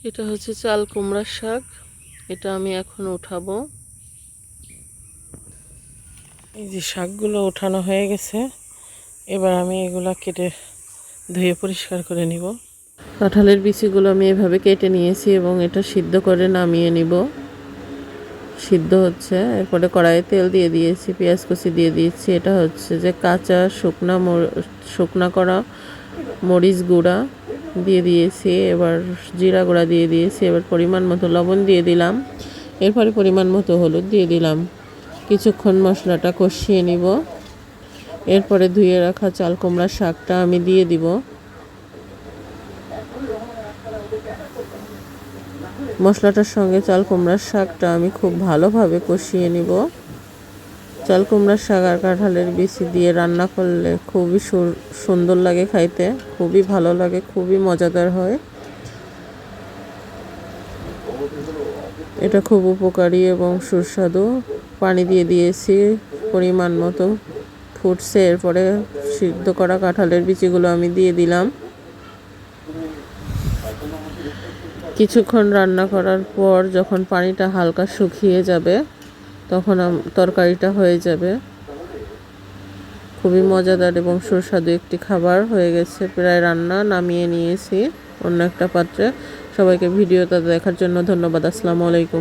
এটা হচ্ছে চাল কুমড়ার শাক। এটা আমি এখন উঠাবো। এই যে শাকগুলো ওঠানো হয়ে গেছে, এবার আমি এগুলা কেটে ধুয়ে পরিষ্কার করে নিব। কাঁঠালের বিচিগুলো আমি এভাবে কেটে নিয়েছি এবং এটা সিদ্ধ করে নামিয়ে নিব। সিদ্ধ হচ্ছে, এরপরে কড়াইয়ে তেল দিয়ে দিয়েছি, পেঁয়াজ কুচি দিয়ে দিয়েছি। এটা হচ্ছে যে কাঁচা শুকনা করা মরিচ গুঁড়া দিয়ে দিয়েছি, এবার জিরা গুঁড়া দিয়ে দিয়েছি, এবার পরিমাণ মতো লবণ দিয়ে দিলাম, এরপরে পরিমাণ মতো হলুদ দিয়ে দিলাম। কিছুক্ষণ মশলাটা কষিয়ে নিব। এরপরে ধুয়ে রাখা চাল কুমড়ার শাকটা আমি দিয়ে দিব। মশলাটার সঙ্গে চাল কুমড়ার শাকটা আমি খুব ভালোভাবে কষিয়ে নিব। চাল কুমড়ার শাক আর কাঁঠালের বিচি দিয়ে রান্না করলে খুবই সুন্দর লাগে খাইতে, খুবই ভালো লাগে, খুবই মজাদার হয়। এটা খুব উপকারী এবং সুস্বাদু। পানি দিয়ে দিয়েছি পরিমাণ মতো, ফুটছে। এরপরে সিদ্ধ করা কাঁঠালের বিচিগুলো আমি দিয়ে দিলাম। কিছুক্ষণ রান্না করার পর যখন পানিটা হালকা শুকিয়ে যাবে তখন তরকারিটা হয়ে যাবে। খুবই মজাদার এবং সুস্বাদু একটি খাবার হয়ে গেছে। প্রায় রান্না, নামিয়ে নিয়েছি অন্য একটা পাত্রে। সবাইকে ভিডিওটা দেখার জন্য ধন্যবাদ। আসসালামু আলাইকুম।